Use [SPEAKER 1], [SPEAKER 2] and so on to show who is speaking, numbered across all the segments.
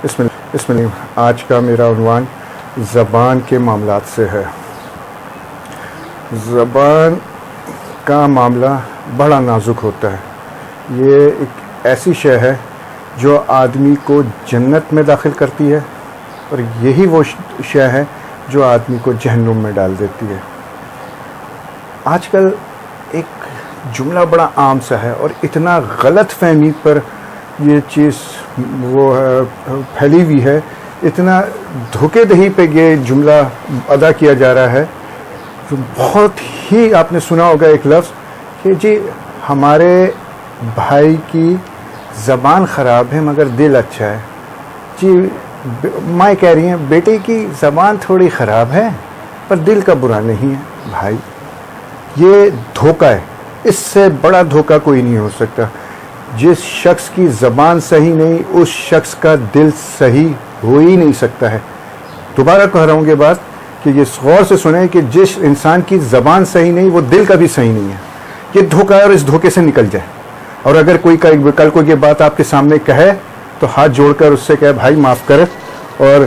[SPEAKER 1] بسم اللہ۔ آج کا میرا عنوان زبان کے معاملات سے ہے۔ زبان کا معاملہ بڑا نازک ہوتا ہے۔ یہ ایک ایسی شے ہے جو آدمی کو جنت میں داخل کرتی ہے، اور یہی وہ شے ہے جو آدمی کو جہنم میں ڈال دیتی ہے۔ آج کل ایک جملہ بڑا عام سا ہے، اور اتنا غلط فہمی پر یہ چیز پھیلی ہوئی ہے، اتنا دھوکے دہی پہ یہ جملہ ادا کیا جا رہا ہے۔ بہت ہی آپ نے سنا ہوگا ایک لفظ کہ جی ہمارے بھائی کی زبان خراب ہے مگر دل اچھا ہے۔ جی ماں کہہ رہی ہیں بیٹے کی زبان تھوڑی خراب ہے پر دل کا برا نہیں ہے۔ بھائی یہ دھوکہ ہے، اس سے بڑا دھوکہ کوئی نہیں ہو سکتا۔ جس شخص کی زبان صحیح نہیں، اس شخص کا دل صحیح ہو ہی نہیں سکتا ہے۔ دوبارہ کہہ رہا ہوں یہ بات کہ یہ غور سے سنیں کہ جس انسان کی زبان صحیح نہیں وہ دل کا بھی صحیح نہیں ہے۔ یہ دھوکہ ہے، اور اس دھوکے سے نکل جائے۔ اور اگر کوئی کل کو یہ بات آپ کے سامنے کہے تو ہاتھ جوڑ کر اس سے کہے بھائی معاف کر، اور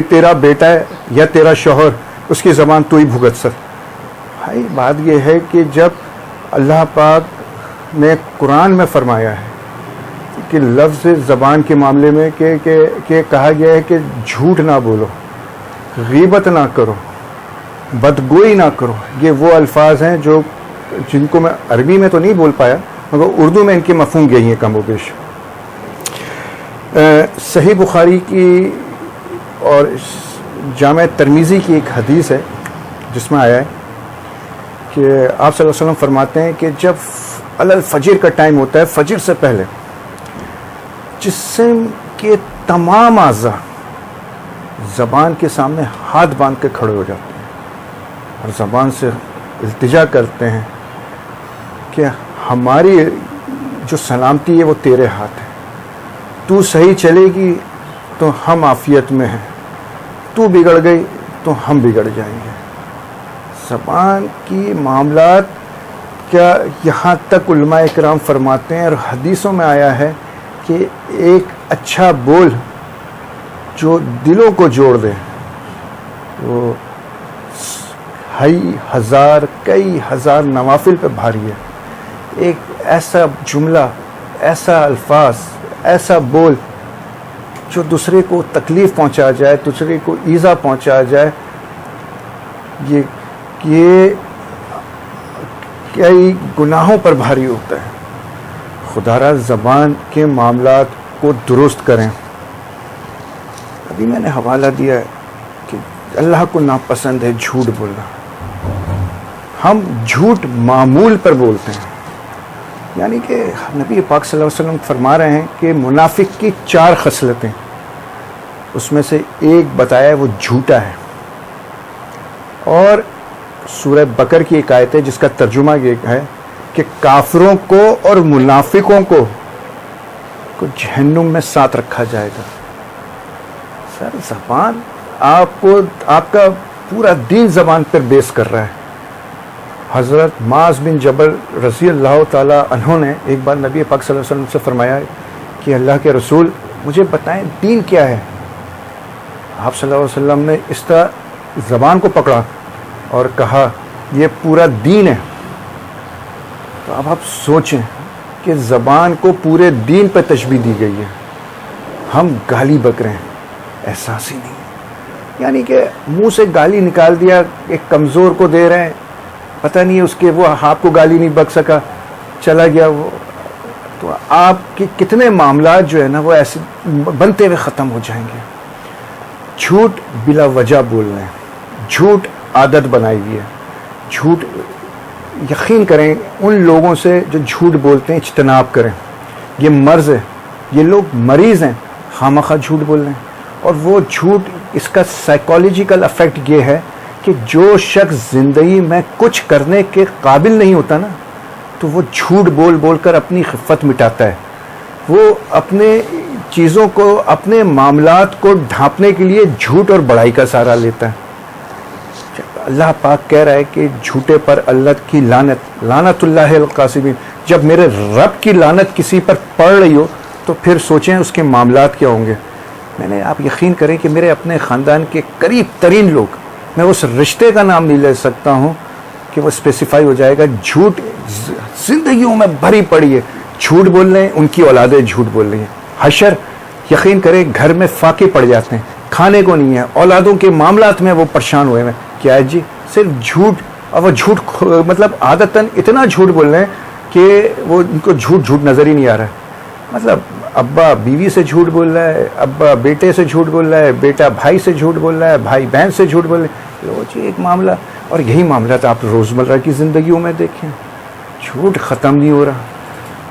[SPEAKER 1] تیرا بیٹا ہے یا تیرا شوہر، اس کی زبان تو ہی بھگت سک۔ بھائی بات یہ ہے کہ جب اللہ پاک نے قرآن میں فرمایا ہے کہ لفظ زبان کے معاملے میں کہ کہا گیا ہے کہ جھوٹ نہ بولو، غیبت نہ کرو، بدگوئی نہ کرو، یہ وہ الفاظ ہیں جن کو میں عربی میں تو نہیں بول پایا مگر اردو میں ان کے مفہوم یہی ہیں کم و بیش۔ صحیح بخاری کی اور جامع ترمذی کی ایک حدیث ہے جس میں آیا ہے کہ آپ صلی اللہ علیہ وسلم فرماتے ہیں کہ جب الفجر کا ٹائم ہوتا ہے، فجر سے پہلے جسم کے تمام اعضاء زبان کے سامنے ہاتھ باندھ کے کھڑے ہو جاتے ہیں اور زبان سے التجا کرتے ہیں کہ ہماری جو سلامتی ہے وہ تیرے ہاتھ ہے۔ تو صحیح چلے گی تو ہم عافیت میں ہیں، تو بگڑ گئی تو ہم بگڑ جائیں گے۔ زبان کی معاملات کیا یہاں تک علماء اکرام فرماتے ہیں، اور حدیثوں میں آیا ہے کہ ایک اچھا بول جو دلوں کو جوڑ دے وہ کئی ہزار نوافل پہ بھاری ہے۔ ایک ایسا جملہ، ایسا الفاظ، ایسا بول جو دوسرے کو تکلیف پہنچا جائے، دوسرے کو ایذا پہنچا جائے، یہ کئی گناہوں پر بھاری ہوتا ہے۔ خدا را زبان کے معاملات کو درست کریں۔ ابھی میں نے حوالہ دیا ہے کہ اللہ کو ناپسند ہے جھوٹ بولنا۔ ہم جھوٹ معمول پر بولتے ہیں، یعنی کہ نبی پاک صلی اللہ علیہ وسلم فرما رہے ہیں کہ منافق کی 4 خصلتیں، اس میں سے ایک بتایا ہے وہ جھوٹا ہے۔ اور سورہ بقر کی ایک آیت ہے جس کا ترجمہ یہ ہے کہ کافروں کو اور منافقوں کو جہنم میں ساتھ رکھا جائے گا۔ سر زبان آپ کا پورا دین زبان پر بیس کر رہا ہے۔ حضرت معاذ بن جبل رضی اللہ تعالی عنہ نے ایک بار نبی پاک صلی اللہ علیہ وسلم سے فرمایا کہ اللہ کے رسول مجھے بتائیں دین کیا ہے۔ آپ صلی اللہ علیہ وسلم نے اس طرح زبان کو پکڑا اور کہا یہ پورا دین ہے۔ تو اب آپ سوچیں کہ زبان کو پورے دین پہ تشبیہ دی گئی ہے۔ ہم گالی بک رہے ہیں، احساس ہی نہیں، یعنی کہ منہ سے گالی نکال دیا، ایک کمزور کو دے رہے ہیں، پتہ نہیں اس کے وہ آپ کو گالی نہیں بک سکا، چلا گیا وہ۔ تو آپ کے کتنے معاملات جو ہے نا وہ ایسے بنتے ہوئے ختم ہو جائیں گے۔ جھوٹ بلا وجہ بول رہے ہیں، جھوٹ عادت بنائی ہوئی ہے۔ جھوٹ یقین کریں ان لوگوں سے جو جھوٹ بولتے ہیں اجتناب کریں، یہ مرض ہے، یہ لوگ مریض ہیں، خامخواہ جھوٹ بول رہے ہیں۔ اور وہ جھوٹ، اس کا سائیکالوجیکل افیکٹ یہ ہے کہ جو شخص زندگی میں کچھ کرنے کے قابل نہیں ہوتا نا تو وہ جھوٹ بول بول کر اپنی خفت مٹاتا ہے۔ وہ اپنے چیزوں کو، اپنے معاملات کو ڈھانپنے کے لیے جھوٹ اور بڑائی کا سہارا لیتا ہے۔ اللہ پاک کہہ رہا ہے کہ جھوٹے پر اللہ کی لعنت، لعنت اللہ القاسمین۔ جب میرے رب کی لعنت کسی پر پڑ رہی ہو تو پھر سوچیں اس کے معاملات کیا ہوں گے. میں نے آپ یقین کریں کہ میرے اپنے خاندان کے قریب ترین لوگ, میں اس رشتے کا نام نہیں لے سکتا ہوں کہ وہ اسپیسیفائی ہو جائے گا, جھوٹ زندگیوں میں بھری پڑی ہے, جھوٹ بول رہے ہیں, ان کی اولادیں جھوٹ بول رہی ہیں. حشر یقین کریں گھر میں فاقے پڑ جاتے ہیں, کھانے کو نہیں ہے, اولادوں کے معاملات میں وہ پریشان ہوئے ہیں. کیا ہے جی؟ صرف جھوٹ. اور وہ جھوٹ مطلب عادتاً اتنا جھوٹ بول رہے ہیں کہ وہ ان کو جھوٹ نظر ہی نہیں آ رہا ہے. مطلب ابا بیوی سے جھوٹ بول رہا ہے, ابا بیٹے سے جھوٹ بول رہا ہے, بیٹا بھائی سے جھوٹ بول رہا ہے, بھائی بہن سے جھوٹ بول رہے ہیں. لو جی ایک معاملہ. اور یہی معاملات آپ روزمرہ کی زندگیوں میں دیکھیں, جھوٹ ختم نہیں ہو رہا.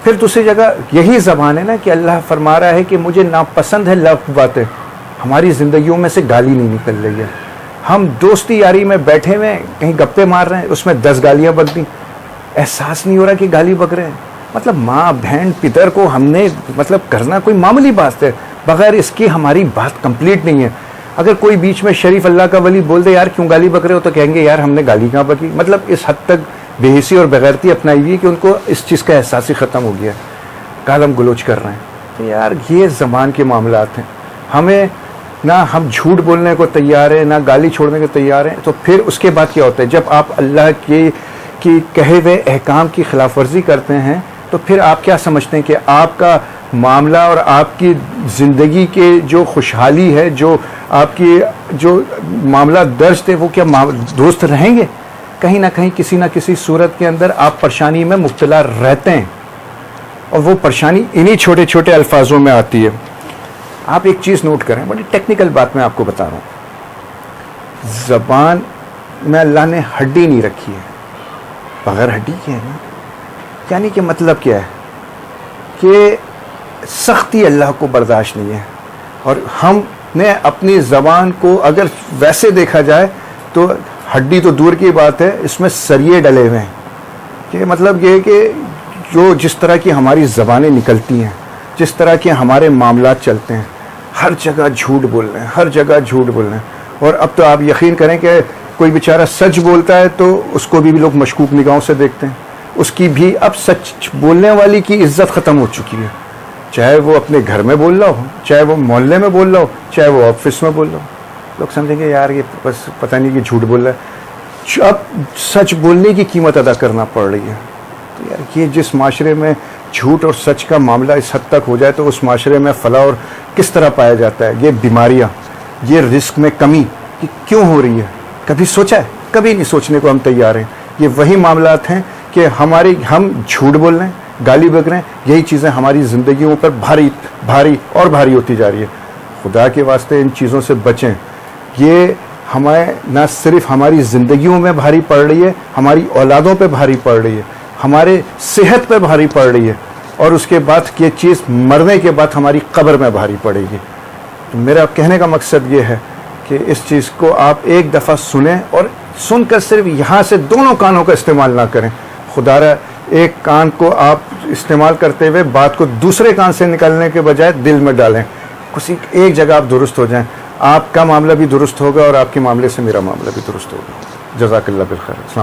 [SPEAKER 1] پھر دوسری جگہ یہی زبان ہے نا کہ اللہ فرما رہا ہے کہ مجھے ناپسند ہے لغو باتیں. ہماری زندگیوں میں سے گالی نہیں نکل رہی ہے. ہم دوستی یاری میں بیٹھے ہوئے ہیں, کہیں گپے مار رہے ہیں, اس میں 10 گالیاں بک دیں, احساس نہیں ہو رہا کہ گالی بک رہے ہیں. مطلب ماں بہن پدر کو ہم نے مطلب کرنا کوئی معمولی بات ہے, بغیر اس کی ہماری بات کمپلیٹ نہیں ہے. اگر کوئی بیچ میں شریف اللہ کا ولی بول دے یار کیوں گالی بک رہے ہو, تو کہیں گے یار ہم نے گالی کہاں بکی. مطلب اس حد تک بے حسی اور بغیرتی اپنائی ہوئی کہ ان کو اس چیز کا احساس ہی ختم ہو گیا, گالم گلوچ کر رہے ہیں. تو یار یہ زبان کے معاملات ہیں. ہمیں نہ ہم جھوٹ بولنے کو تیار ہیں, نہ گالی چھوڑنے کو تیار ہیں. تو پھر اس کے بعد کیا ہوتا ہے, جب آپ اللہ کی کہے ہوئے احکام کی خلاف ورزی کرتے ہیں تو پھر آپ کیا سمجھتے ہیں کہ آپ کا معاملہ اور آپ کی زندگی کے جو خوشحالی ہے, جو آپ کی جو معاملہ درج تھے, وہ کیا درست رہیں گے؟ کہیں نہ کہیں کسی نہ کسی صورت کے اندر آپ پریشانی میں مبتلا رہتے ہیں, اور وہ پریشانی انہی چھوٹے چھوٹے الفاظوں میں آتی ہے. آپ ایک چیز نوٹ کریں, بڑی ٹیکنیکل بات میں آپ کو بتا رہا ہوں. زبان میں اللہ نے ہڈی نہیں رکھی ہے, بغیر ہڈی کی ہے نا. یعنی کہ مطلب کیا ہے کہ سختی اللہ کو برداشت نہیں ہے. اور ہم نے اپنی زبان کو اگر ویسے دیکھا جائے تو ہڈی تو دور کی بات ہے, اس میں سریے ڈلے ہوئے ہیں. کہ مطلب یہ کہ جو جس طرح کی ہماری زبانیں نکلتی ہیں, جس طرح کے ہمارے معاملات چلتے ہیں, ہر جگہ جھوٹ بول رہے ہیں, ہر جگہ جھوٹ بول رہے ہیں. اور اب تو آپ یقین کریں کہ کوئی بیچارہ سچ بولتا ہے تو اس کو بھی لوگ مشکوک نگاہوں سے دیکھتے ہیں. اس کی بھی اب سچ بولنے والی کی عزت ختم ہو چکی ہے, چاہے وہ اپنے گھر میں بول رہا ہو, چاہے وہ محلے میں بول رہا ہو, چاہے وہ آفس میں بول رہا ہو. لوگ سمجھیں گے یار یہ بس پتہ نہیں کہ جھوٹ بول رہا ہے. اب سچ بولنے کی قیمت ادا کرنا پڑ رہی ہے. تو یار یہ جس معاشرے میں جھوٹ اور سچ کا معاملہ اس حد تک ہو جائے تو اس معاشرے میں فلاح اور کس طرح پایا جاتا ہے. یہ بیماریاں, یہ رزق میں کمی یہ کیوں ہو رہی ہے؟ کبھی سوچا ہے؟ کبھی نہیں سوچنے کو ہم تیار ہیں. یہ وہی معاملات ہیں کہ ہم جھوٹ بول رہے ہیں, گالی بک رہے ہیں, یہی چیزیں ہماری زندگیوں پر بھاری بھاری اور بھاری ہوتی جا رہی ہے. خدا کے واسطے ان چیزوں سے بچیں. یہ ہمیں نہ صرف ہماری زندگیوں میں بھاری پڑ رہی ہے, ہماری اولادوں پہ بھاری پڑ رہی ہے, ہمارے صحت پہ بھاری پڑ رہی ہے, اور اس کے بعد یہ چیز مرنے کے بعد ہماری قبر میں بھاری پڑے گی. تو میرا کہنے کا مقصد یہ ہے کہ اس چیز کو آپ ایک دفعہ سنیں, اور سن کر صرف یہاں سے دونوں کانوں کا استعمال نہ کریں. خدا را ایک کان کو آپ استعمال کرتے ہوئے بات کو دوسرے کان سے نکالنے کے بجائے دل میں ڈالیں. کسی ایک جگہ آپ درست ہو جائیں, آپ کا معاملہ بھی درست ہوگا اور آپ کے معاملے سے میرا معاملہ بھی درست ہوگا. جزاک اللہ بالخیر. السلام